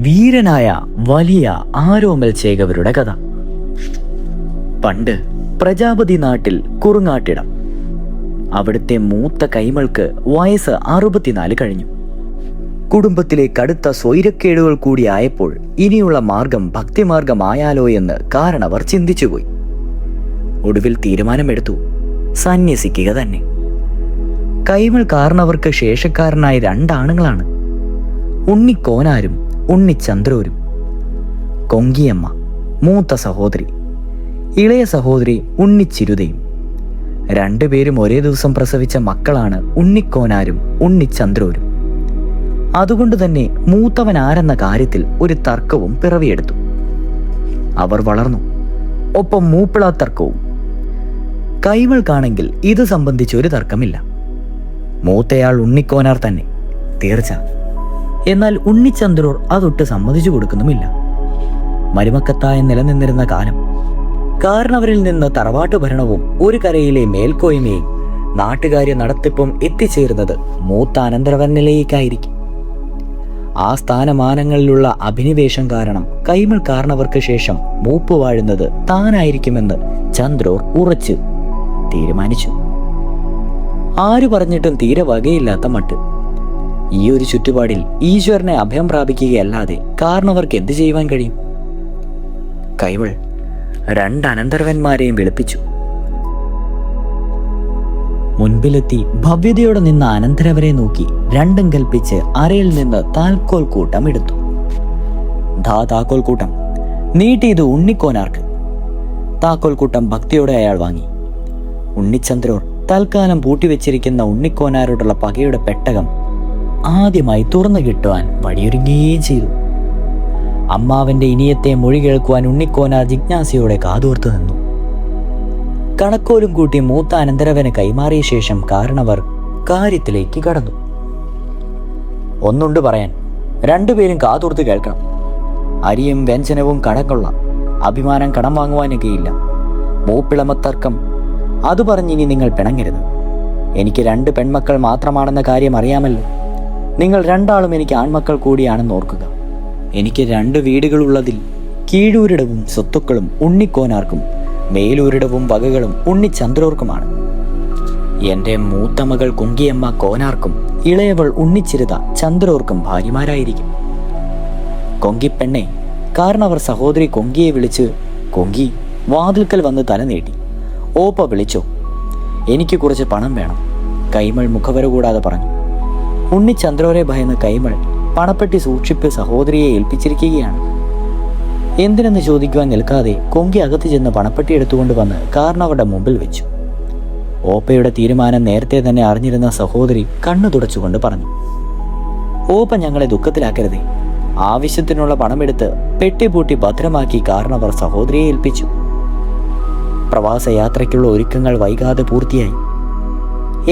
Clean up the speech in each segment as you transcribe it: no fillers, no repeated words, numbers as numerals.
വീരനായ വലിയ ആരോമൽ ചേകവരുടെ കഥ. പണ്ട് പ്രജാപതി നാട്ടിൽ കുറുങ്ങാട്ടിടം. അവിടുത്തെ മൂത്ത കൈമൾക്ക് വയസ്സ് 64 കഴിഞ്ഞു. കുടുംബത്തിലെ കടുത്ത സ്വൈരക്കേടുകൾ കൂടിയായപ്പോൾ ഇനിയുള്ള മാർഗം ഭക്തിമാർഗമായാലോ എന്ന് കാരണവർ ചിന്തിച്ചുപോയി. ഒടുവിൽ തീരുമാനമെടുത്തു, സന്യസിക്കുക തന്നെ. കൈമൾ കാരണവർക്ക് ശേഷക്കാരനായ 2 ആണുങ്ങളാണ്, ഉണ്ണിക്കോനാരും ഉണ്ണിച്ചന്ദ്രൂരും. കൊങ്കിയമ്മ മൂത്ത സഹോദരി, ഇളയ സഹോദരി ഉണ്ണിച്ചിരുതയും. 2 പേരും ഒരേ ദിവസം പ്രസവിച്ച മക്കളാണ് ഉണ്ണിക്കോനാരും ഉണ്ണിച്ചന്ദ്രൂരും. അതുകൊണ്ട് തന്നെ മൂത്തവൻ ആരെന്ന കാര്യത്തിൽ ഒരു തർക്കവും പിറവിയെടുത്തു. അവർ വളർന്നു, ഒപ്പം മൂപ്പിള തർക്കവും. കൈമൾക്കാണെങ്കിൽ ഇത് സംബന്ധിച്ചൊരു തർക്കമില്ല. മൂത്തയാൾ ഉണ്ണിക്കോനാർ തന്നെ, തീർച്ച. എന്നാൽ ഉണ്ണിച്ചന്ദ്രൂർ അതൊട്ട് സമ്മതിച്ചു കൊടുക്കുന്നുമില്ല. മരുമക്കത്തായ നിലനിന്നിരുന്ന കാലം കാരണവരിൽ നിന്ന് തറവാട്ടു ഭരണവും ഒരു കരയിലെ മേൽക്കോയ്മയും നാട്ടുകാര്യ നടത്തിപ്പും എത്തിച്ചേരുന്നത് മൂത്ത അനന്തരവനിലേക്കായിരിക്കും. ആ സ്ഥാനമാനങ്ങളിലുള്ള അഭിനിവേശം കാരണം കൈമൾ കാരണവർക്ക് ശേഷം മൂപ്പ് വാഴുന്നത് താനായിരിക്കുമെന്ന് ചന്ദ്രൂർ ഉറച്ചു തീരുമാനിച്ചു. ആര് പറഞ്ഞിട്ടും തീരെ വകയില്ലാത്ത മട്ട്. ഈ ഒരു ചുറ്റുപാടിൽ ഈശ്വരനെ അഭയം പ്രാപിക്കുകയല്ലാതെ കാരണവർക്ക് എന്ത് ചെയ്യുവാൻ കഴിയും? കൈമൾ 2 അനന്തരവന്മാരെയും വിളിപ്പിച്ചു. മുൻപിലെത്തി ഭവ്യതയോടെ നിന്ന അനന്തരവരെ നോക്കി 2 കൽപ്പിച്ച് അരയിൽ നിന്ന് താൽക്കോൽ കൂട്ടം എടുത്തു. താക്കോൽ കൂട്ടം നീട്ടിയത് ഉണ്ണിക്കോനാർക്ക്. താക്കോൽ കൂട്ടം ഭക്തിയോടെ അയാൾ വാങ്ങി. ഉണ്ണിച്ചന്ദ്രൂർ തൽക്കാലം പൂട്ടിവെച്ചിരിക്കുന്ന ഉണ്ണിക്കോനാരോടുള്ള പകയുടെ പെട്ടകം ആദ്യമായി തുറന്നു കിട്ടുവാൻ വഴിയൊരുങ്ങുകയും ചെയ്തു. അമ്മാവന്റെ ഇനിയത്തെ മൊഴി കേൾക്കുവാൻ ഉണ്ണിക്കോനാർ ജിജ്ഞാസയോടെ കാതോർത്തു നിന്നു. കണക്കോലും കൂട്ടി മൂത്ത അനന്തരവന് കൈമാറിയ ശേഷം കാരണവർ കാര്യത്തിലേക്ക് കടന്നു. ഒന്നുണ്ട് പറയാൻ, 2 പേരും കാതോർത്ത് കേൾക്കണം. അരിയും വ്യഞ്ജനവും കടകൊള്ളാം, അഭിമാനം കടം വാങ്ങുവാനൊക്കെയില്ല. മൂപ്പിളമത്തർക്കം അത് പറഞ്ഞിനി നിങ്ങൾ പിണങ്ങരുത്. എനിക്ക് 2 പെൺമക്കൾ മാത്രമാണെന്ന കാര്യം അറിയാമല്ലോ. നിങ്ങൾ 2 ആളും എനിക്ക് ആൺമക്കൾ കൂടിയാണെന്ന് ഓർക്കുക. എനിക്ക് 2 വീടുകളുള്ളതിൽ കീഴൂരിടവും സ്വത്തുക്കളും ഉണ്ണിക്കോനാർക്കും മേലൂരിടവും വകകളും ഉണ്ണിച്ചന്ദ്രൂർക്കുമാണ്. എൻ്റെ മൂത്ത മകൾ കൊങ്കിയമ്മ കോനാർക്കും ഇളയവൾ ഉണ്ണിച്ചിരുത ചന്ദ്രൂർക്കും ഭാര്യമാരായിരിക്കും. കൊങ്കിപ്പെണ്ണെ, കാരണവർ സഹോദരി കൊങ്കിയെ വിളിച്ച്, കൊങ്കി വാതിൽക്കൽ വന്ന് തല നീട്ടി. ഓപ്പ വിളിച്ചോ, എനിക്ക് കുറച്ച് പണം വേണം. കൈമൾ മുഖവര കൂടാതെ പറഞ്ഞു. ഉണ്ണിച്ചന്ദ്രൂരെ ഭയന്ന് കൈമൾ പണപ്പെട്ടി സൂക്ഷിപ്പ് സഹോദരിയെ ഏൽപ്പിച്ചിരിക്കുകയാണ്. എന്തിനെന്ന് ചോദിക്കുവാൻ നിൽക്കാതെ കൊങ്കി അകത്ത് ചെന്ന് പണപ്പെട്ടി എടുത്തുകൊണ്ട് വന്ന് കാരണവരുടെ മുമ്പിൽ വെച്ചു. ഓപ്പയുടെ തീരുമാനം നേരത്തെ തന്നെ അറിഞ്ഞിരുന്ന സഹോദരി കണ്ണു തുടച്ചുകൊണ്ട് പറഞ്ഞു, ഓപ്പ ഞങ്ങളെ ദുഃഖത്തിലാക്കരുതേ. ആവശ്യത്തിനുള്ള പണമെടുത്ത് പെട്ടിപൂട്ടി ഭദ്രമാക്കി കാരണവർ സഹോദരിയെ ഏൽപ്പിച്ചു. പ്രവാസയാത്രയ്ക്കുള്ള ഒരുക്കങ്ങൾ വൈകാതെ പൂർത്തിയായി.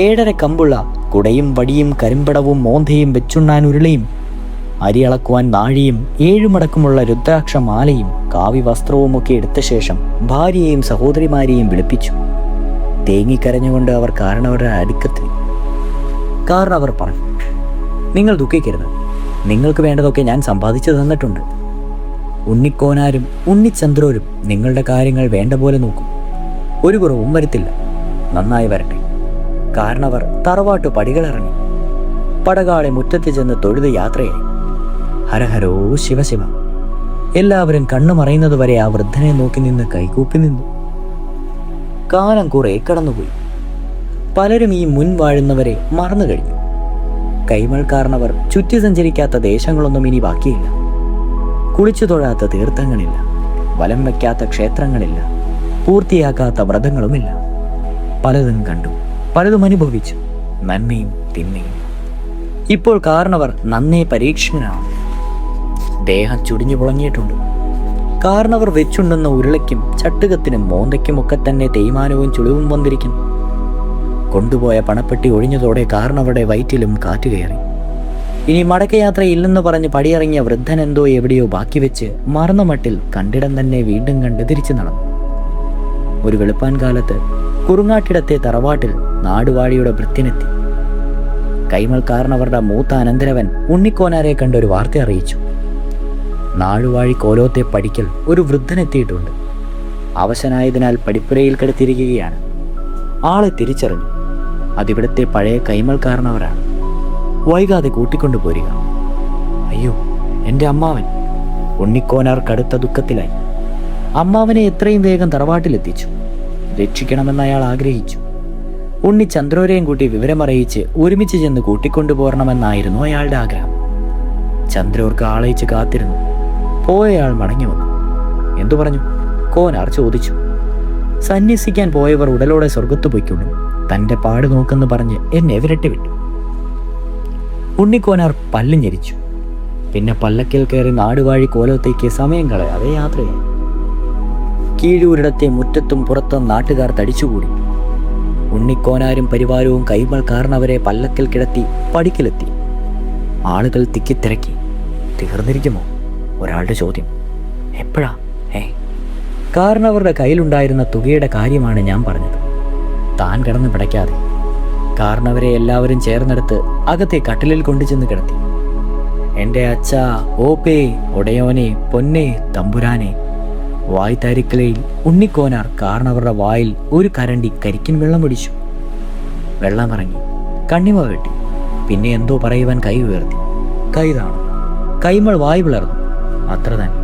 7.5 കമ്പുള്ള കുടയും വടിയും കരിമ്പടവും മോന്തയും വെച്ചുണ്ണാൻ ഉരുളയും അരിയളക്കുവാൻ നാഴിയും 7 മടക്കുമുള്ള രുദ്രാക്ഷമാലയും കാവ്യവസ്ത്രവുമൊക്കെ എടുത്ത ശേഷം ഭാര്യയെയും സഹോദരിമാരെയും വിളിപ്പിച്ചു. തേങ്ങിക്കരഞ്ഞുകൊണ്ട് അവർ കാരണവരുടെ അടുക്കത്തിൽ. കാരണവർ പറഞ്ഞു, നിങ്ങൾ ദുഃഖിക്കരുത്. നിങ്ങൾക്ക് വേണ്ടതൊക്കെ ഞാൻ സമ്പാദിച്ചു തന്നിട്ടുണ്ട്. ഉണ്ണിക്കോനാരും ഉണ്ണിച്ചന്ദ്രൂരും നിങ്ങളുടെ കാര്യങ്ങൾ വേണ്ട പോലെ നോക്കും. ഒരു കുറവും വരുത്തില്ല. നന്നായി വരട്ടെ. കാരണവർ തറവാട്ടു പടികളിറങ്ങി. പടകാളെ മുറ്റത്ത് ചെന്ന് തൊഴുത് യാത്രയായി. ഹരഹരോ ശിവശിവ. എല്ലാവരും കണ്ണു മറയുന്നതുവരെ ആ വൃദ്ധനെ നോക്കി നിന്ന് കൈകൂപ്പി നിന്നു. കാലം കുറെ കടന്നുപോയി. പലരും ഈ മുൻ വാഴുന്നവരെ മറന്നു കഴിഞ്ഞു. കൈമൾ കാരണവർ ചുറ്റി സഞ്ചരിക്കാത്ത ദേശങ്ങളൊന്നും ഇനി ബാക്കിയില്ല. കുളിച്ചു തൊഴാത്ത തീർത്ഥങ്ങളില്ല, വലം വയ്ക്കാത്ത ക്ഷേത്രങ്ങളില്ല, പൂർത്തിയാക്കാത്ത വ്രതങ്ങളുമില്ല. പലതും കണ്ടു, പലതും അനുഭവിച്ചു, നന്മയും തിന്മയും. ഇപ്പോൾ കാരണവർ നന്നേ പരീക്ഷണനാണ്. ദേഹം ചുടിഞ്ഞു പുളഞ്ഞിട്ടുണ്ട്. കാരണവർ വെച്ചുണ്ടെന്ന ഉരുളയ്ക്കും ചട്ടുകത്തിനും മോന്തയ്ക്കുമൊക്കെ തന്നെ തേയ്മാനവും ചുളിവും വന്നിരിക്കുന്നു. കൊണ്ടുപോയ പണപ്പെട്ടി ഒഴിഞ്ഞതോടെ കാരണവരുടെ വയറ്റിലും കാറ്റ് കയറി. ഇനി മടക്കയാത്രയില്ലെന്ന് പറഞ്ഞ് പടിയിറങ്ങിയ വൃദ്ധൻ എന്തോ എവിടെയോ ബാക്കി വെച്ച് മറന്ന മട്ടിൽ കണ്ടിടം തന്നെ വീണ്ടും കണ്ട് തിരിച്ചു നടന്നു. ഒരു വെളുപ്പാൻ കാലത്ത് കുറുങ്ങാട്ടിടത്തെ തറവാട്ടിൽ നാടുവാഴിയുടെ ഭൃത്യനെത്തി. കൈമൾ കാരണവരുടെ മൂത്ത അനന്തരവൻ ഉണ്ണിക്കോനാരെ കണ്ടൊരു വാർത്ത അറിയിച്ചു. നാടുവാഴി കോലോത്തെ പടിക്കൽ ഒരു വൃദ്ധനെത്തിയിട്ടുണ്ട്. അവശനായതിനാൽ പടിപ്പുരയിൽ കിടത്തിയിരിക്കുകയാണ്. ആളെ തിരിച്ചറിഞ്ഞു. അതിവിടുത്തെ പഴയ കൈമൾക്കാരനവരാണ്. വൈകാതെ കൂട്ടിക്കൊണ്ടു പോരുക. അയ്യോ, എൻ്റെ അമ്മാവൻ! ഉണ്ണിക്കോനാർ കടുത്ത ദുഃഖത്തിലായി. അമ്മാവനെ എത്രയും വേഗം തറവാട്ടിലെത്തിച്ചു. രക്ഷിക്കണമെന്ന് അയാൾ ആഗ്രഹിച്ചു. ഉണ്ണി ചന്ദ്രോരെയും കൂട്ടി വിവരമറിയിച്ച് ഒരുമിച്ച് ചെന്ന് കൂട്ടിക്കൊണ്ടുപോരണമെന്നായിരുന്നു അയാളുടെ ആഗ്രഹം. ചന്ദ്രോർക്ക് ആളയിച്ച് കാത്തിരുന്നു. പോയയാൾ മടങ്ങി വന്നു. എന്തു പറഞ്ഞു? കോനാർ ചോദിച്ചു. സന്യസിക്കാൻ പോയവർ ഉടലോടെ സ്വർഗത്തു പൊയ്ക്കൊള്ളും. തൻ്റെ പാട് നോക്കെന്ന് പറഞ്ഞ് എന്നെ വിരട്ടി വിട്ടു. ഉണ്ണിക്കോനാർ പല്ല് ഞെരിച്ചു. പിന്നെ പല്ലക്കിൽ കയറി നാടുവാഴി കോലത്തേക്ക് സമയം കളയാതെ യാത്രയായി. കീഴൂരിടത്തെ മുറ്റത്തും പുറത്തും നാട്ടുകാർ തടിച്ചുകൂടി. ഉണ്ണിക്കോനാരും പരിവാരവും കൈമൾ കാരണവരെ പല്ലക്കിൽ കിടത്തി പടിക്കലെത്തി. ആളുകൾ തിക്കിത്തിരക്കി. തീർന്നിരിക്കുമോ? ഒരാളുടെ ചോദ്യം. എപ്പോഴാ? കാരണവരുടെ കയ്യിലുണ്ടായിരുന്ന തുകയുടെ കാര്യമാണ് ഞാൻ പറഞ്ഞത്. താൻ കിടന്ന് പിടയ്ക്കാതെ. കാരണവരെ എല്ലാവരും ചേർന്നെടുത്ത് അകത്തെ കട്ടിലിൽ കൊണ്ടുചെന്ന് കിടത്തി. എൻ്റെ അച്ഛ, ഓപ്പേ, ഒടയോനെ, പൊന്നെ, തമ്പുരാനെ. വായ്ത്താരിക്കലയിൽ ഉണ്ണിക്കോനാർ കാരണവരുടെ വായിൽ ഒരു കരണ്ടി കരിക്കിൻ വെള്ളം ഒടിച്ചു. വെള്ളമിറങ്ങി. കണ്ണിമ വെട്ടി. പിന്നെ എന്തോ പറയുവാൻ കൈ ഉയർത്തി. കൈതാണു. കൈമൾ വായ് പിളർന്നു. അത്ര തന്നെ.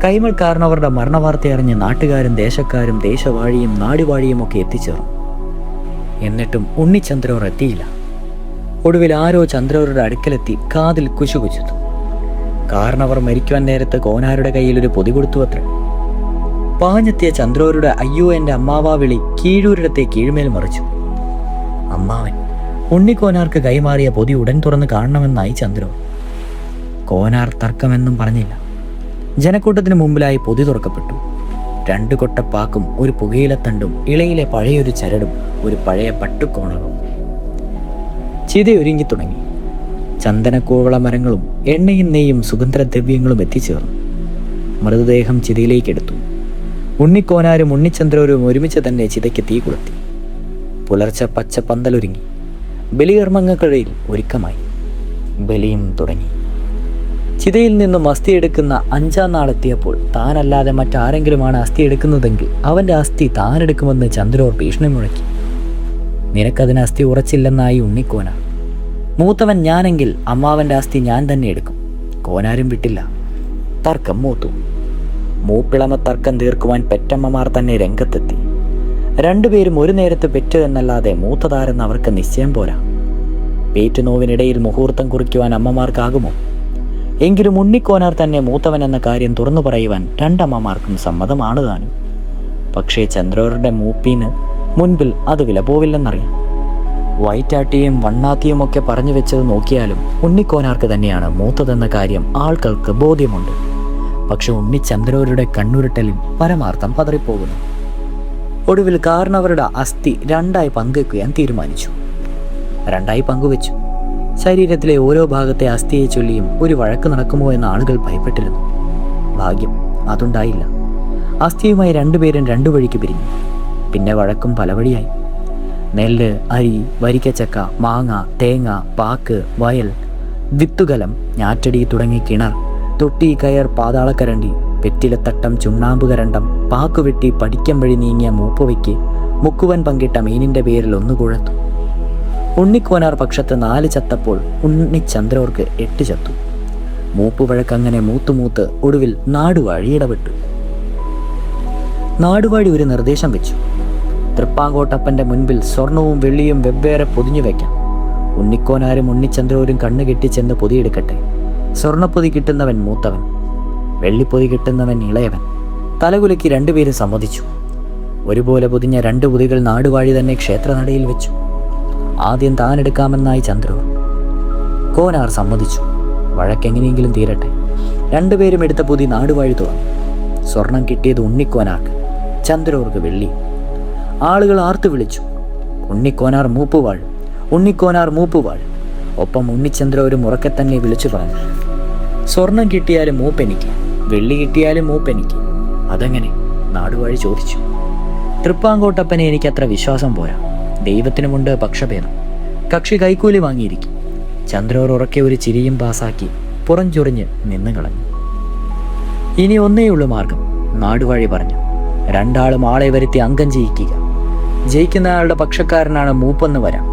കൈമൾ കാരണവരുടെ മരണവാർത്ത അറിഞ്ഞ് നാട്ടുകാരും ദേശക്കാരും ദേശവാഴിയും നാടുവാഴിയും ഒക്കെ എത്തിച്ചേർന്നു. എന്നിട്ടും ഉണ്ണിച്ചന്ദ്രോർ എത്തിയില്ല. ഒടുവിൽ ആരോ ചന്ദ്രോരുടെ അടുക്കലെത്തി കാതിൽ കുശുകുചുത്തു. കാരണവർ മരിക്കുവാൻ നേരത്ത് കോനാരുടെ കയ്യിൽ ഒരു പൊതി കൊടുത്തു അത്ര. പാഞ്ഞെത്തിയ ചന്ദ്രോരുടെ അയ്യോ എൻ്റെ അമ്മാവാ വിളി കീഴൂരിടത്തെ കീഴ്മേൽ മറിച്ചു. അമ്മാവൻ! ഉണ്ണിക്കോനാർക്ക് കൈമാറിയ പൊതി ഉടൻ തുറന്ന് കാണണമെന്നായി ചന്ദ്രോ. കോനാർ തർക്കമെന്നും പറഞ്ഞില്ല. ജനക്കൂട്ടത്തിന് മുമ്പിലായി പൊതി തുറക്കപ്പെട്ടു. 2 കൊട്ടപ്പാക്കും ഒരു പുകയിലത്തണ്ടും ഇളയിലെ പഴയൊരു ചരടും ഒരു പഴയ പട്ടുകോണറും. ചിതയൊരുങ്ങി തുടങ്ങി. ചന്ദനക്കൂവള മരങ്ങളും എണ്ണയും നെയ്യും സുഗന്ധദ്രവ്യങ്ങളും എത്തിച്ചേർന്നു. മൃതദേഹം ചിതയിലേക്കെടുത്തു. ഉണ്ണിക്കോനാരും ഉണ്ണിച്ചന്ദ്രരും ഒരുമിച്ച് തന്നെ ചിതയ്ക്ക് തീ കൊളുത്തി. പുലർച്ചെ പച്ച പന്തലൊരുങ്ങി. ബലികർമ്മങ്ങൾക്കിടയിൽ ഒരുക്കമായി. ബലിയും തുടങ്ങി. ചിതയിൽ നിന്നും അസ്ഥി എടുക്കുന്ന 5-ാം നാളെത്തിയപ്പോൾ താനല്ലാതെ മറ്റാരെങ്കിലുമാണ് അസ്ഥി എടുക്കുന്നതെങ്കിൽ അവൻ്റെ അസ്ഥി താനെടുക്കുമെന്ന് ചന്ദ്രോർ ഭീഷണി മുഴക്കി. നിനക്കതിന് അസ്ഥി ഉറച്ചില്ലെന്നായി ഉണ്ണിക്കോനാർ. മൂത്തവൻ ഞാനെങ്കിൽ അമ്മാവൻ്റെ അസ്ഥി ഞാൻ തന്നെ എടുക്കും. കോനാരും വിട്ടില്ല. തർക്കം മൂത്തു. മൂപ്പിളമ തർക്കം തീർക്കുവാൻ പെറ്റമ്മമാർ തന്നെ രംഗത്തെത്തി. 2 പേരും ഒരു നേരത്ത് പെറ്റു എന്നല്ലാതെ മൂത്തതാരെന്ന് അവർക്ക് നിശ്ചയം പോരാ. പേറ്റുനോവിനിടയിൽ മുഹൂർത്തം കുറിക്കുവാൻ അമ്മമാർക്കാകുമോ? എങ്കിലും ഉണ്ണിക്കോനാർ തന്നെ മൂത്തവൻ എന്ന കാര്യം തുറന്നു പറയുവാൻ 2 അമ്മമാർക്കും സമ്മതമാണ് താനും. പക്ഷേ ചന്ദ്രോരുടെ മൂപ്പീന് മുൻപിൽ അത് വില പോവില്ലെന്നറിയാം. വൈറ്റാട്ടിയും വണ്ണാത്തിയും ഒക്കെ പറഞ്ഞു വെച്ചത് നോക്കിയാലും ഉണ്ണിക്കോനാർക്ക് തന്നെയാണ് മൂത്തതെന്ന കാര്യം ആൾക്കാർക്ക് ബോധ്യമുണ്ട്. പക്ഷെ ഉണ്ണിച്ചന്ദ്രോരുടെ കണ്ണുരുട്ടലിൽ പരമാർത്ഥം പതറിപ്പോകുന്നു. ഒടുവിൽ കാരണവരുടെ അസ്ഥി 2ആയി പങ്കുവെക്കുവാൻ തീരുമാനിച്ചു. 2ആയി പങ്കുവെച്ചു. ശരീരത്തിലെ ഓരോ ഭാഗത്തെ അസ്ഥിയെ ചൊല്ലിയും ഒരു വഴക്ക് നടക്കുമോ എന്ന് ആളുകൾ ഭയപ്പെട്ടിരുന്നു. ഭാഗ്യം, അതുണ്ടായില്ല. അസ്ഥിയുമായി 2 പേരും 2 വഴിക്ക് പിരിഞ്ഞു. പിന്നെ വഴക്കും പല വഴിയായി. നെല്ല്, അരി, വരിക്കച്ചക്ക, മാങ്ങ, തേങ്ങ, പാക്ക്, വയൽ, വിത്തുകലം, ഞാറ്റടി തുടങ്ങി കിണർ, തൊട്ടി, കയർ, പാതാളക്കരണ്ടി, വെറ്റിലത്തട്ടം, ചുണ്ണാമ്പ് കരണ്ടം, പാക്കുവെട്ടി പഠിക്കം വഴി നീങ്ങിയ മൂപ്പുവയ്ക്ക് മുക്കുവൻ പങ്കിട്ട മീനിൻ്റെ പേരിൽ 1 കുഴത്തു. ഉണ്ണിക്കോനാർ പക്ഷത്ത് 4 ചത്തപ്പോൾ ഉണ്ണിച്ചന്ദ്രോർക്ക് 8 ചത്തു. മൂപ്പുവഴക്കങ്ങനെ മൂത്തുമൂത്ത് ഒടുവിൽ നാടുവാഴി ഇടപെട്ടു. നാടുവാഴി ഒരു നിർദ്ദേശം വെച്ചു. തൃപ്പാങ്കോട്ടപ്പൻ്റെ മുൻപിൽ സ്വർണവും വെള്ളിയും വെവ്വേറെ പൊതിഞ്ഞു വയ്ക്കാം. ഉണ്ണിക്കോനാരും ഉണ്ണിച്ചന്ദ്രോരും കണ്ണുകെട്ടി ചെന്ന് പൊതിയെടുക്കട്ടെ. സ്വർണ്ണപ്പൊതി കിട്ടുന്നവൻ മൂത്തവൻ, വെള്ളിപ്പൊതി കിട്ടുന്നവൻ ഇളയവൻ. തലകുലുക്കി 2 പേരും സമ്മതിച്ചു. ഒരുപോലെ പൊതിഞ്ഞ 2 പൊതികൾ നാടുവാഴി തന്നെ ക്ഷേത്രനടയിൽ വെച്ചു. ആദ്യം താനെടുക്കാമെന്നായി ചന്ദ്രൂർ. കോനാർ സമ്മതിച്ചു. വഴക്കെങ്ങനെയെങ്കിലും തീരട്ടെ. 2 പേരും എടുത്ത പൊതി നാടുവാഴി തുറന്നു. സ്വർണം കിട്ടിയത് ഉണ്ണിക്കോനാർക്ക്, ചന്ദ്രൂർക്ക് വെള്ളി. ആളുകൾ ആർത്തു വിളിച്ചു, ഉണ്ണിക്കോനാർ മൂപ്പുവാൾ, ഉണ്ണിക്കോനാർ മൂപ്പുവാൾ. ഒപ്പം ഉണ്ണിച്ചന്ദ്രൂരും ഉറക്കെ തന്നെ വിളിച്ചു പറഞ്ഞു, സ്വർണം കിട്ടിയാലും മൂപ്പെനിക്ക്, വെള്ളി കിട്ടിയാലും മൂപ്പെനിക്ക്. അതെങ്ങനെ? നാടുവാഴി ചോദിച്ചു. തൃപ്പാങ്കോട്ടപ്പനെ എനിക്കത്ര വിശ്വാസം പോരാ. ദൈവത്തിനുമുണ്ട് പക്ഷഭേദം. കക്ഷി കൈക്കൂലി വാങ്ങിയിരിക്കും. ചന്ദ്രോർ ഉറക്കെ ഒരു ചിരിയും പാസാക്കി പുറംചൊറിഞ്ഞ് നിന്ന് കളഞ്ഞു. ഇനി ഒന്നേയുള്ളൂ മാർഗം, നാടുവാഴി പറഞ്ഞു. രണ്ടാളും ആളെ വരുത്തി അംഗം ജയിക്കുക. ജയിക്കുന്നയാളുടെ പക്ഷക്കാരനാണ് മൂപ്പെന്ന് വരാം.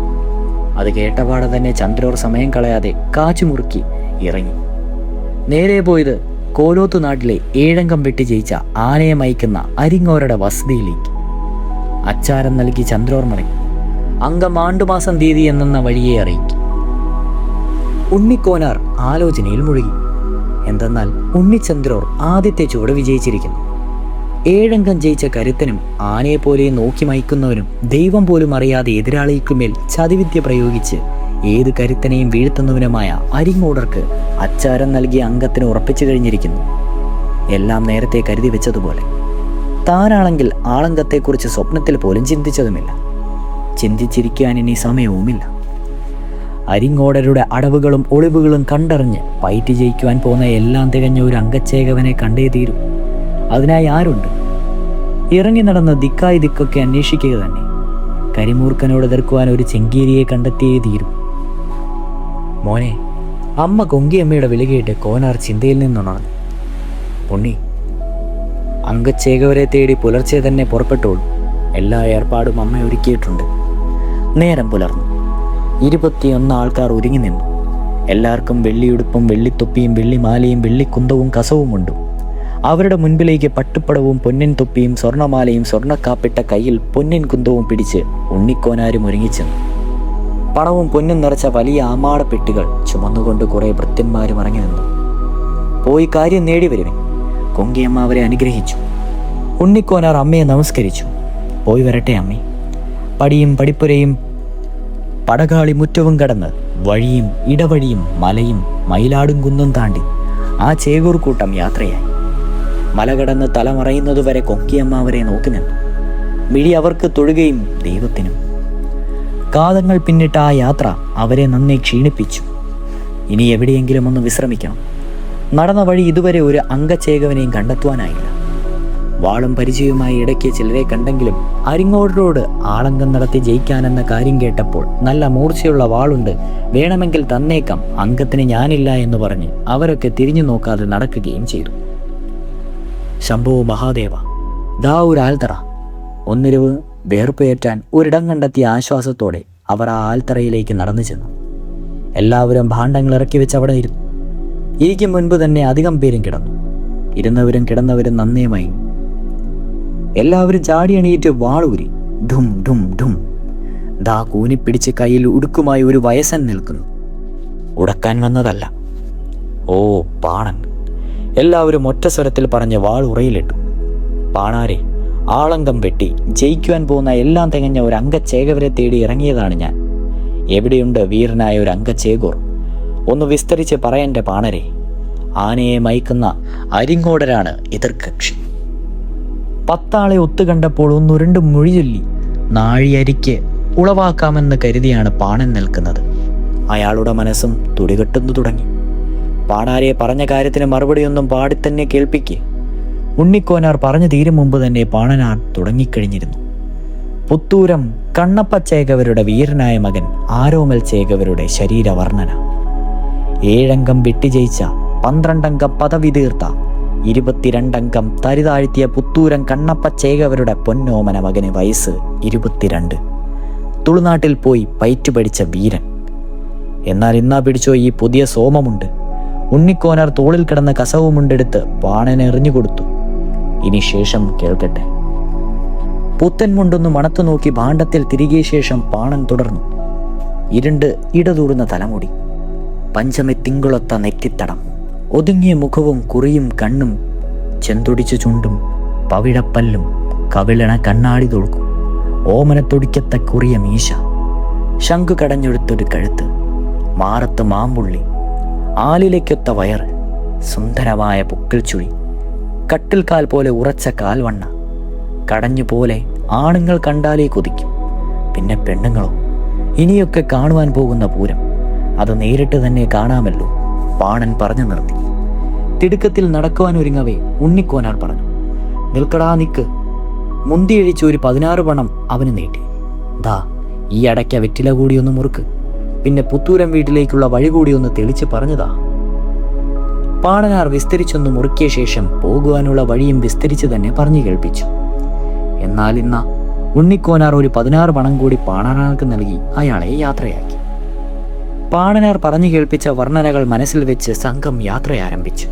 അത് കേട്ടപാടെ തന്നെ ചന്ദ്രോർ സമയം കളയാതെ കാച്ചുമുറുക്കി ഇറങ്ങി. നേരെ പോയത് കോലോത്തു നാട്ടിലെ ഏഴംഗം വെട്ടി ജയിച്ച ആനയെ മയക്കുന്ന അരിങ്ങോരുടെ വസതിയിലേക്ക്. അച്ചാരം നൽകി ചന്ദ്രോർ മടങ്ങി. അംഗം ആണ്ടുമാസം തീയതി എന്ന വഴിയെ അറിയിക്കും. ഉണ്ണിക്കോനാർ ആലോചനയിൽ മുഴുകി. എന്തെന്നാൽ ഉണ്ണിച്ചന്ദ്രോർ ആദ്യത്തെ ചുവട് വിജയിച്ചിരിക്കുന്നു. ഏഴംഗം ജയിച്ച കരുത്തനും ആനയെപ്പോലെ നോക്കി മയക്കുന്നവനും ദൈവം പോലും അറിയാതെ എതിരാളിക്കുമേൽ ചതിവിദ്യ പ്രയോഗിച്ച് ഏത് കരുത്തനെയും വീഴ്ത്തുന്നവനുമായ അരിങ്ങോടർക്ക് അച്ചാരം നൽകിയ അംഗത്തിന് ഉറപ്പിച്ചു കഴിഞ്ഞിരിക്കുന്നു. എല്ലാം നേരത്തെ കരുതി വെച്ചതുപോലെ. താനാണെങ്കിൽ ആളംഗത്തെക്കുറിച്ച് സ്വപ്നത്തിൽ പോലും ചിന്തിച്ചതുമില്ല. ചിന്തിച്ചിരിക്കാൻ ഇനി സമയവുമില്ല. അരിങ്ങോടരുടെ അടവുകളും ഒളിവുകളും കണ്ടറിഞ്ഞ് പയറ്റ് ജയിക്കുവാൻ പോകുന്ന എല്ലാം തികഞ്ഞ ഒരു അംഗച്ചേകവനെ കണ്ടേ തീരൂ. അതിനായി ആരുണ്ട്? ഇറങ്ങി നടന്ന് ദിക്കായി ദിക്കൊക്കെ അന്വേഷിക്കുക തന്നെ. കരിമൂർഖനോട് എതിർക്കുവാൻ ഒരു ചെങ്കീരിയെ കണ്ടെത്തിയേ തീരൂ. മോനെ, അമ്മ കൊങ്കിയമ്മയുടെ വിളി കേട്ട് കോനാർ ചിന്തയിൽ നിന്നുണർന്നു. ഉണ്ണി, അംഗച്ചേകവരെ തേടി പുലർച്ചെ തന്നെ പുറപ്പെട്ടോളൂ. എല്ലാ ഏർപ്പാടും അമ്മ ഒരുക്കിയിട്ടുണ്ട്. നേരം പുലർന്നു. 21 ആൾക്കാർ ഒരുങ്ങി നിന്നു. എല്ലാവർക്കും വെള്ളിയുടുപ്പും വെള്ളിത്തൊപ്പിയും വെള്ളിമാലയും വെള്ളിക്കുന്തവും കസവുമുണ്ട്. അവരുടെ മുൻപിലേക്ക് പട്ടുപ്പടവും പൊന്നിൻ തൊപ്പിയും സ്വർണ്ണമാലയും സ്വർണ്ണക്കാപ്പിട്ട കയ്യിൽ പൊന്നിൻ കുന്തവും പിടിച്ച് ഉണ്ണിക്കോനാരും ഒരുങ്ങിച്ചെന്നു. പണവും പൊന്നും നിറച്ച വലിയ ആമാടപ്പെട്ടികൾ ചുമന്നുകൊണ്ട് കുറെ ഭൃത്യന്മാരും ഇറങ്ങി നിന്നു. പോയി കാര്യം നേടി വരുവൻ. കൊങ്കിയമ്മ അവരെ അനുഗ്രഹിച്ചു. ഉണ്ണിക്കോനാർ അമ്മയെ നമസ്കരിച്ചു. പോയി വരട്ടെ അമ്മേ. പടിയും പടിപ്പുരയും പടകാളി മുറ്റവും കടന്ന് വഴിയും ഇടവഴിയും മലയും മയിലാടും കുന്നും താണ്ടി ആ ചേകൂർ കൂട്ടം യാത്രയായി. മല കടന്ന് തലമറയുന്നതുവരെ കൊങ്കിയമ്മ അവരെ നോക്കി നിന്നു. മിഴി അവർക്ക് തൊഴുകയും ദൈവത്തിനും. കാതങ്ങൾ പിന്നിട്ട ആ യാത്ര അവരെ നന്നേ ക്ഷീണിപ്പിച്ചു. ഇനി എവിടെയെങ്കിലും ഒന്ന് വിശ്രമിക്കണം. നടന്ന വഴി ഇതുവരെ ഒരു അംഗച്ചേകവനെയും കണ്ടെത്തുവാനായില്ല. വാളും പരിചയവുമായി ഇടയ്ക്ക് ചിലരെ കണ്ടെങ്കിലും അരിങ്ങോടരോട് ആളംഗം നടത്തി ജയിക്കാനെന്ന കാര്യം കേട്ടപ്പോൾ നല്ല മൂർച്ചയുള്ള വാളുണ്ട്, വേണമെങ്കിൽ തന്നേക്കാം, അംഗത്തിന് ഞാനില്ല എന്ന് പറഞ്ഞ് അവരൊക്കെ തിരിഞ്ഞു നോക്കാതെ നടക്കുകയും ചെയ്തു. ശംഭോ മഹാദേവ, ദാ ഒരു ആൽത്തറ. ഒന്നിരവ് വേർപ്പേറ്റാൻ ഒരിടം കണ്ടെത്തിയ ആശ്വാസത്തോടെ അവർ ആ ആൽത്തറയിലേക്ക് നടന്നു ചെന്നു. എല്ലാവരും ഭാണ്ഡങ്ങൾ ഇറക്കി വെച്ച് അവിടെ ഇരുന്നു. ഇരിക്കും മുൻപ് തന്നെ അധികം പേരും കിടന്നു. ഇരുന്നവരും കിടന്നവരും നന്നേ മയങ്ങി. എല്ലാവരും ചാടി എണീറ്റ് വാളൂരി. ഢും ഢും ഢും. ദാ കൂനിപ്പിടിച്ച് കയ്യിൽ ഉടുക്കുമായി ഒരു വയസ്സൻ നിൽക്കുന്നു. ഉടക്കാൻ വന്നതല്ല. ഓ പാണൻ! എല്ലാവരും ഒറ്റ സ്വരത്തിൽ പറഞ്ഞ് വാൾ ഉറയിലിട്ടു. പാണാരെ, ആളംഗം വെട്ടി ജയിക്കുവാൻ പോകുന്ന എല്ലാം തികഞ്ഞ ഒരു അംഗച്ചേകവരെ തേടി ഇറങ്ങിയതാണ് ഞാൻ. എവിടെയുണ്ട് വീരനായ ഒരു അംഗച്ചേകോർ? ഒന്ന് വിസ്തരിച്ച് പറയൻ്റെ പാണരെ. ആനയെ മയക്കുന്ന അരിങ്ങോടരാണ് എതിർകക്ഷി. 10 ആളെ ഒത്തുകണ്ടപ്പോൾ ഒന്നുരുണ്ട് മൊഴിചൊല്ലി നാഴിയരിക്ക് ഉളവാക്കാമെന്ന് കരുതിയാണ് പാണൻ നിൽക്കുന്നത്. അയാളുടെ മനസ്സും തുടികെട്ടുന്നു തുടങ്ങി. പാണാരെ പറഞ്ഞ കാര്യത്തിന് മറുപടിയൊന്നും പാടിത്തന്നെ കേൾപ്പിക്ക്. ഉണ്ണിക്കോനാർ പറഞ്ഞു തീരും മുമ്പ് തന്നെ പാണനാർ തുടങ്ങിക്കഴിഞ്ഞിരുന്നു. പുത്തൂരം കണ്ണപ്പ ചേകവരുടെ വീരനായ മകൻ ആരോമൽ ചേകവരുടെ ശരീരവർണ്ണന. 7 അംഗം വെട്ടിജയിച്ച 12 അംഗം പദവി തീർത്ത 22 അംഗം തരിതാഴ്ത്തിയ പുത്തൂരം കണ്ണപ്പ ചേകവരുടെ പൊന്നോമന മകന് വയസ്സ് 22. തുളുനാട്ടിൽ പോയി പയറ്റ് പഠിച്ച വീരൻ. എന്നാൽ ഇന്നാ പിടിച്ചോ ഈ പുതിയ സോമമുണ്ട്. ഉണ്ണിക്കോനാർ തോളിൽ കിടന്ന കസവുമുണ്ടെടുത്ത് പാണനെ എറിഞ്ഞുകൊടുത്തു. ഇനി ശേഷം കേൾക്കട്ടെ. പുത്തൻ മുണ്ടൊന്ന് മണത്തു നോക്കി ഭാണ്ഡത്തിൽ തിരികെ ശേഷം പാണൻ തുടർന്നു. ഇരുണ്ട് ഇടതൂർന്ന തലമുടി, പഞ്ചമി തിങ്കുളത്ത നെറ്റിത്തടം, ഒതുങ്ങിയ മുഖവും കുറിയും കണ്ണും, ചെന്തൊടിച്ചു ചുണ്ടും പവിഴപ്പല്ലും കവിളണ കണ്ണാടി തൊഴുക്കും, ഓമനത്തൊടിക്കത്ത കുറിയ മീശ, ശംഖു കടഞ്ഞെടുത്തൊരു കഴുത്ത്, മാറത്ത് മാമ്പുള്ളി, ആലിലേക്കൊത്ത വയറ്, സുന്ദരമായ പുക്കിൽ ചുഴി, കട്ടിൽക്കാൽ പോലെ ഉറച്ച കാൽവണ്ണ, കടഞ്ഞുപോലെ ആണുങ്ങൾ കണ്ടാലേ കൊതിക്കും. പിന്നെ പെണ്ണുങ്ങളോ, ഇനിയൊക്കെ കാണുവാൻ പോകുന്ന പൂരം, അത് നേരിട്ട് തന്നെ കാണാമല്ലോ. പാണൻ പറഞ്ഞു നിർത്തി. തിടുക്കത്തിൽ നടക്കുവാൻ ഒരുങ്ങവേ ഉണ്ണിക്കോനാർ പറഞ്ഞു, നിൽക്കടാ നിക്ക്. മുന്തിയഴിച്ച് ഒരു 16 പണം അവന് നീട്ടി. ദാ ഈ അടയ്ക്ക വെറ്റില കൂടി ഒന്ന് മുറുക്ക്. പിന്നെ പുത്തൂരം വീട്ടിലേക്കുള്ള വഴി കൂടി ഒന്ന് തെളിച്ച് പറഞ്ഞതാ. പാണനാർ വിസ്തരിച്ചൊന്ന് മുറുക്കിയ ശേഷം പോകുവാനുള്ള വഴിയും വിസ്തരിച്ച് തന്നെ പറഞ്ഞു കേൾപ്പിച്ചു. എന്നാൽ ഇന്ന് ഉണ്ണിക്കോനാർ ഒരു 16 പണം കൂടി പാണനാർക്ക് നൽകി അയാളെ യാത്രയാക്കി. പാണനാർ പറഞ്ഞു കേൾപ്പിച്ച വർണ്ണനകൾ മനസ്സിൽ വെച്ച് സംഘം യാത്രയാരംഭിച്ചു.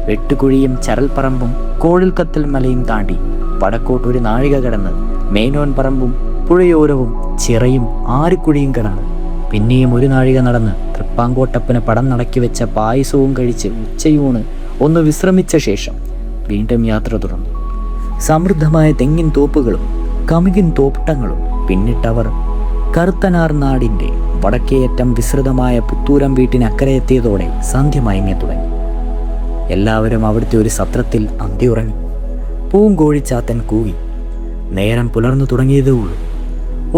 വെട്ടുകുഴിയും ചരൽപ്പറമ്പും കോഴിൽക്കത്തൽ മലയും താണ്ടി വടക്കോട്ട് ഒരു നാഴിക കടന്ന് മേനോൻ പറമ്പും പുഴയോരവും ചിറയും ആരുക്കുഴിയും കടന്ന് പിന്നെയും ഒരു നാഴിക നടന്ന് തൃപ്പാങ്കോട്ടപ്പന് പടം നടക്കി വെച്ച പായസവും കഴിച്ച് ഉച്ചയൂണ് ഒന്ന് വിശ്രമിച്ച ശേഷം വീണ്ടും യാത്ര തുടർന്നു. സമൃദ്ധമായ തെങ്ങിൻ തോപ്പുകളും കമുകിൻ തോട്ടങ്ങളും പിന്നിട്ടവർ കറുത്തനാർ നാടിൻ്റെ വടക്കേയറ്റം വിസ്തൃതമായ പുത്തൂരം വീട്ടിനക്കരെ സന്ധ്യ മയങ്ങി തുടങ്ങി. എല്ലാവരും അവിടുത്തെ ഒരു സത്രത്തിൽ അന്തിയുറങ്ങി. പൂങ്കോഴിച്ചാത്തൻ കൂകി. നേരം പുലർന്നു തുടങ്ങിയതേ ഉള്ളൂ.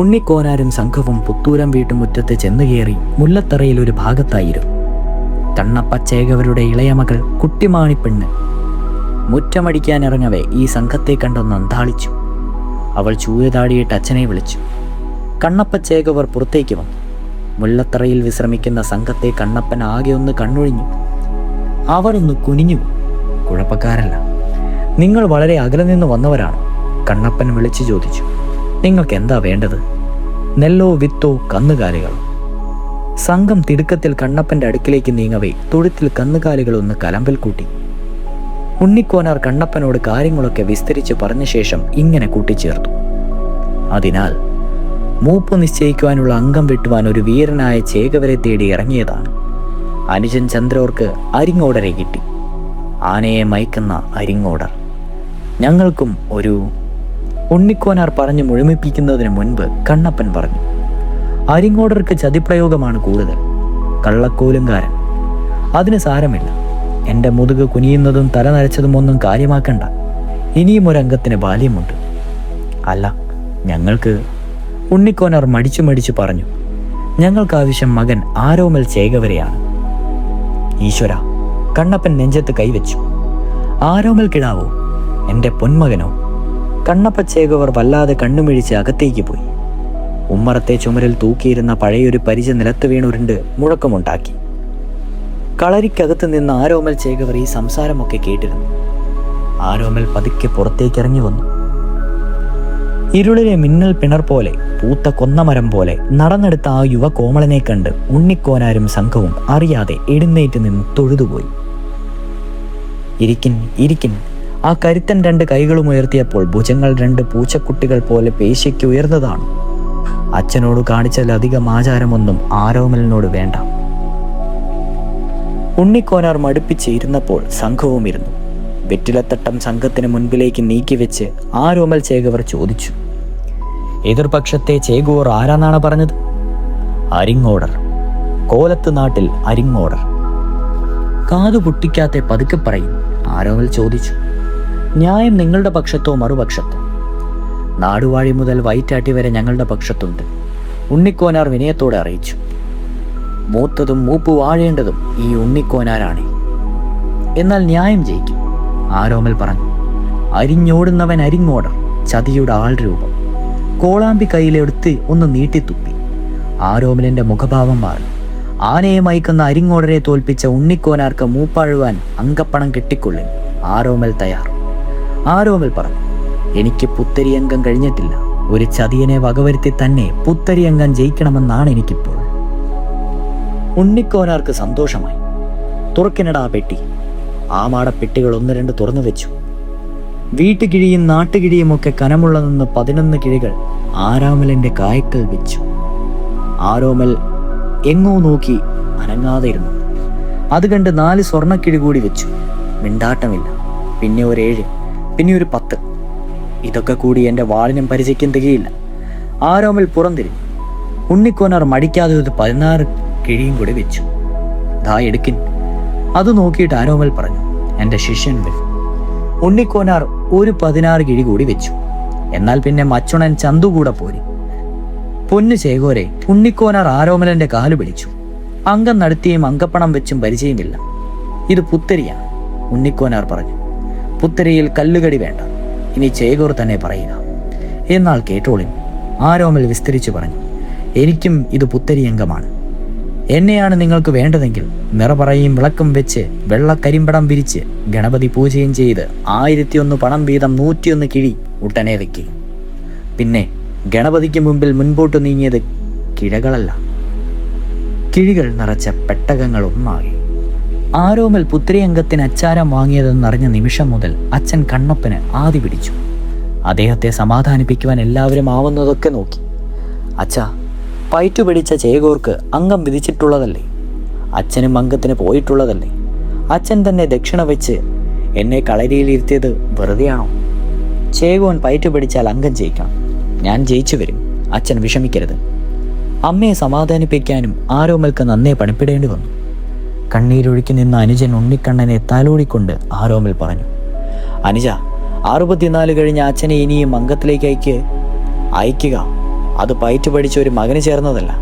ഉണ്ണിക്കോനാരും സംഘവും പുത്തൂരം വീട്ടുമുറ്റത്ത് ചെന്നു കയറി മുല്ലത്തറയിൽ ഒരു ഭാഗത്തായിരുന്നു. കണ്ണപ്പച്ചേകവരുടെ ഇളയമകൾ കുട്ടിമാണിപ്പെണ്ണ് മുറ്റമടിക്കാനിറങ്ങവേ ഈ സംഘത്തെ കണ്ടൊന്ന് അന്താളിച്ചു. അവൾ ചൂയതാടിയിട്ട് അച്ഛനെ വിളിച്ചു. കണ്ണപ്പച്ചേകവർ പുറത്തേക്ക് വന്നു. മുല്ലത്തറയിൽ വിശ്രമിക്കുന്ന സംഘത്തെ കണ്ണപ്പൻ ആകെ ഒന്ന് കണ്ണൊഴിഞ്ഞു. അവർ ഒന്ന് കുനിഞ്ഞു. കുഴപ്പക്കാരല്ല, നിങ്ങൾ വളരെ അകലെ നിന്ന് വന്നവരാണ്. കണ്ണപ്പൻ വിളിച്ചു ചോദിച്ചു. നിങ്ങൾക്ക് എന്താ വേണ്ടത്? നെല്ലോ വിത്തോ കന്നുകാലികളോ? സംഘം തിടുക്കത്തിൽ കണ്ണപ്പന്റെ അടുക്കിലേക്ക് നീങ്ങവേ തൊഴുത്തിൽ കന്നുകാലികളൊന്ന് കലമ്പൽ കൂട്ടി. ഉണ്ണിക്കോനാർ കണ്ണപ്പനോട് കാര്യങ്ങളൊക്കെ വിസ്തരിച്ച് പറഞ്ഞ ശേഷം ഇങ്ങനെ കൂട്ടിച്ചേർത്തു. അതിനാൽ മൂപ്പ് നിശ്ചയിക്കുവാനുള്ള അംഗം വെട്ടുവാൻ ഒരു വീരനായ ചേകവരെ തേടി ഇറങ്ങിയതാണ്. അനുജൻ ചന്ദ്രോർക്ക് അരിങ്ങോടരെ കിട്ടി. ആനയെ മയക്കുന്ന അരിങ്ങോടർ. ഞങ്ങൾക്കും ഒരു... ഉണ്ണിക്കോനാർ പറഞ്ഞു മുഴുമിപ്പിക്കുന്നതിന് മുൻപ് കണ്ണപ്പൻ പറഞ്ഞു. അരിങ്ങോടർക്ക് ചതിപ്രയോഗമാണ് കൂടുതൽ. കള്ളക്കോലുംകാരൻ. അതിന് സാരമില്ല. എൻ്റെ മുതുക് കുനിയുന്നതും തല നരച്ചതും ഒന്നും കാര്യമാക്കണ്ട. ഇനിയും ഒരംഗത്തിന് ബാല്യമുണ്ട്. അല്ല, ഞങ്ങൾക്ക്... ഉണ്ണിക്കോനാർ മടിച്ചു പറഞ്ഞു. ഞങ്ങൾക്കാവശ്യം മകൻ ആരോമൽ ചേകവരെയാണ്. ഈശ്വര! കണ്ണപ്പൻ നെഞ്ചത്ത് കൈവച്ചു. ആരോമൽ കിടാവോ? എൻ്റെ പൊന്മകനോ? കണ്ണപ്പ ചേകവർ വല്ലാതെ കണ്ണുമിഴിച്ച് അകത്തേക്ക് പോയി. ഉമ്മറത്തെ ചുമരിൽ തൂക്കിയിരുന്ന പഴയൊരു പരിച നിലത്ത് വീണുരുണ്ട് മുഴക്കമുണ്ടാക്കി. കളരിക്കകത്ത് നിന്ന് ആരോമൽ ചേകവർ ഈ സംസാരമൊക്കെ കേട്ടിരുന്നു. ആരോമൽ പതുക്കെ പുറത്തേക്കിറങ്ങി വന്നു. ഇരുളിലെ മിന്നൽ പിണർ പോലെ, പൂത്ത കൊന്നമരം പോലെ നടന്നെടുത്ത ആ യുവ കോമളനെ കണ്ട് ഉണ്ണിക്കോനാരും സംഘവും അറിയാതെ എഴുന്നേറ്റ് നിന്ന് തൊഴുതുപോയി. ഇരിക്കിൻ. ആ കരുത്തൻ 2 കൈകളും ഉയർത്തിയപ്പോൾ ഭുജങ്ങൾ 2 പൂച്ചക്കുട്ടികൾ പോലെ പേശയ്ക്ക് ഉയർന്നതാണ്. അച്ഛനോട് കാണിച്ചതിലധികം ആചാരമൊന്നും ആരോമലിനോട് വേണ്ട. ഉണ്ണിക്കോനാർ മടുപ്പിച്ചിരുന്നപ്പോൾ സംഘവും ഇരുന്നു. വെറ്റിലത്തട്ടം സംഘത്തിന് മുൻപിലേക്ക് നീക്കിവെച്ച് ആരോമൽ ചേകവർ ചോദിച്ചു. എതിർപക്ഷത്തെ ചേകോർ ആരാന്നാണ് പറഞ്ഞത്? അരിങ്ങോടർ. കോലത്ത് നാട്ടിൽ അരിങ്ങോടർ. കാതു പൊട്ടിക്കാതെ പതുക്കെ പറയും. ആരോമൽ ചോദിച്ചു. ന്യായം നിങ്ങളുടെ പക്ഷത്തോ മറുപക്ഷത്തോ? നാടുവാഴി മുതൽ വൈറ്റാട്ടി വരെ ഞങ്ങളുടെ പക്ഷത്തുണ്ട്. ഉണ്ണിക്കോനാർ വിനയത്തോടെ അറിയിച്ചു. മൂത്തതും മൂപ്പ് വാഴേണ്ടതും ഈ ഉണ്ണിക്കോനാരാണ്. എന്നാൽ ന്യായം ജയിക്കും, ആരോമൽ പറഞ്ഞു. അരിഞ്ഞോടുന്നവൻ അരിങ്ങോടർ. ചതിയുടെ ആൾ രൂപം. കോളാമ്പി കയ്യിലെടുത്ത് ഒന്ന് നീട്ടിത്തുപ്പി. ആരോമലിന്റെ മുഖഭാവം മാറി. ആനയെ മയക്കുന്ന അരിങ്ങോടരെ തോൽപ്പിച്ച ഉണ്ണിക്കോനാർക്ക് മൂപ്പാഴുവാൻ അങ്കപ്പണം കെട്ടിക്കൊള്ളിൻ. ആരോമൽ തയ്യാർ. ആരോമൽ പറഞ്ഞു. എനിക്ക് പുത്തരിയംഗം കഴിഞ്ഞിട്ടില്ല. ഒരു ചതിയനെ വകവരുത്തി തന്നെ പുത്തരിയംഗം ജയിക്കണമെന്നാണ് എനിക്കിപ്പോൾ. ഉണ്ണിക്കോനാർക്ക് സന്തോഷമായി. തുറക്കിനടാ പെട്ടി. ആമാടപ്പെട്ടികൾ 1-2 തുറന്നു വെച്ചു. വീട്ടുകിഴിയും നാട്ടുകിഴിയും ഒക്കെ കനമുള്ള നിന്ന് 11 കിഴികൾ ആരോമലിന്റെ കായ്ക്കൽ വെച്ചു. ആരോമൽ എങ്ങോ നോക്കി അനങ്ങാതെ ഇരുന്നു. അത് കണ്ട് 4 സ്വർണ്ണക്കിഴി കൂടി വെച്ചു. മിണ്ടാട്ടമില്ല. പിന്നെ ഒരു 7, പിന്നെ ഒരു 10. ഇതൊക്കെ കൂടി എൻ്റെ വാളിനും പരിചയ്ക്കും തികയില്ല. ആരോമൽ പുറംതിരിഞ്ഞു. ഉണ്ണിക്കോനാർ മടിക്കാതെ ഒരു 16 കിഴിയും കൂടി വെച്ചു. ദാ എടുക്കിൻ. അത് നോക്കിയിട്ട് ആരോമൽ പറഞ്ഞു. എൻ്റെ ശിഷ്യൻ വരും. ഉണ്ണിക്കോനാർ ഒരു 16 കിഴി കൂടി വെച്ചു. എന്നാൽ പിന്നെ മച്ചുണൻ ചന്തു കൂടെ പോരി. പൊന്നു ചേകോരെ, ഉണ്ണിക്കോനാർ ആരോമലന്റെ കാലു പിടിച്ചു. അംഗം നടത്തിയും അങ്കപ്പണം വെച്ചും പരിചയമില്ല. ഇത് പുത്തരിയാണ്, ഉണ്ണിക്കോനാർ പറഞ്ഞു. പുത്തരിയിൽ കല്ലുകടി വേണ്ട. ഇനി ചേകോർ തന്നെ പറയുക. എന്നാൽ കേട്ടോളിൻ, ആരോമൽ വിസ്തരിച്ചു പറഞ്ഞു. എനിക്കും ഇത് പുത്തരി അംഗമാണ്. എന്നെയാണ് നിങ്ങൾക്ക് വേണ്ടതെങ്കിൽ നിറപറയും വിളക്കും വെച്ച് വെള്ളക്കരിമ്പടം വിരിച്ച് ഗണപതി പൂജയും ചെയ്ത് 1001 പണം വീതം 101 കിഴി ഉടനെ വയ്ക്കുക. പിന്നെ ഗണപതിക്ക് മുമ്പിൽ മുൻപോട്ട് നീങ്ങിയത് കിഴകളല്ല, കിഴികൾ നിറച്ച പെട്ടകങ്ങൾ ഒന്നായി. ആരോമൽ പുത്രിയംഗത്തിന് അച്ചാരം വാങ്ങിയതെന്നറിഞ്ഞ നിമിഷം മുതൽ അച്ഛൻ കണ്ണപ്പന് ആദി പിടിച്ചു. അദ്ദേഹത്തെ സമാധാനിപ്പിക്കുവാൻ എല്ലാവരും ആവുന്നതൊക്കെ നോക്കി. അച്ഛാ, പയറ്റു പിടിച്ച ചേകോർക്ക് അംഗം വിധിച്ചിട്ടുള്ളതല്ലേ? അച്ഛനും അംഗത്തിന് പോയിട്ടുള്ളതല്ലേ? അച്ഛൻ തന്നെ ദക്ഷിണ വെച്ച് എന്നെ കളരിയിലിരുത്തിയത് വെറുതെയാണോ? ചേകോൻ പയറ്റു പിടിച്ചാൽ അംഗം ജയിക്കണം. ഞാൻ ജയിച്ചു വരും. അച്ഛൻ വിഷമിക്കരുത്. അമ്മയെ സമാധാനിപ്പിക്കാനും ആരോമൽക്ക് നന്നേ പണിപ്പെടേണ്ടി വന്നു. കണ്ണീരൊഴുക്കി നിന്ന അനുജൻ ഉണ്ണിക്കണ്ണനെ തലോടിക്കൊണ്ട് ആരോമൽ പറഞ്ഞു, അനുജ, 64 കഴിഞ്ഞ അച്ഛനെ ഇനിയും അംഗത്തിലേക്ക് അയക്കുക. അത് പയറ്റു പഠിച്ച ഒരു മകന് ചേർന്നതല്ല.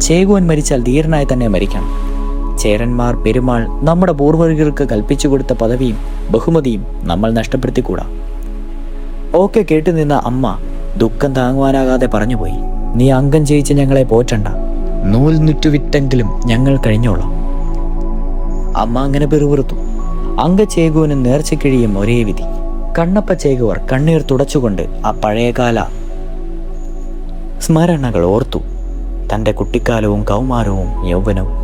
ചേകോൻ മരിച്ചാൽ ധീരനായി തന്നെ മരിക്കണം. ചേരന്മാർ, പെരുമാൾ, നമ്മുടെ പൂർവ്വികർക്ക് കൽപ്പിച്ചു കൊടുത്ത പദവിയും ബഹുമതിയും നമ്മൾ നഷ്ടപ്പെടുത്തിക്കൂടാ. ഒക്കെ കേട്ടുനിന്ന അമ്മ ദുഃഖം താങ്ങുവാനാകാതെ പറഞ്ഞുപോയി, നീ അംഗം ജയിച്ച് ഞങ്ങളെ പോറ്റണ്ട. നൂൽ നുറ്റുവിറ്റെങ്കിലും ഞങ്ങൾ കഴിഞ്ഞോളാം. അമ്മ അങ്ങനെ പെറുപിറുത്തു. അംഗചേകുവിനും നേർച്ചക്കിഴിയും ഒരേ വിധി. കണ്ണപ്പ ചേകുവർ കണ്ണീർ തുടച്ചുകൊണ്ട് ആ പഴയകാല സ്മരണകൾ ഓർത്തു. തൻ്റെ കുട്ടിക്കാലവും കൗമാരവും യൗവനവും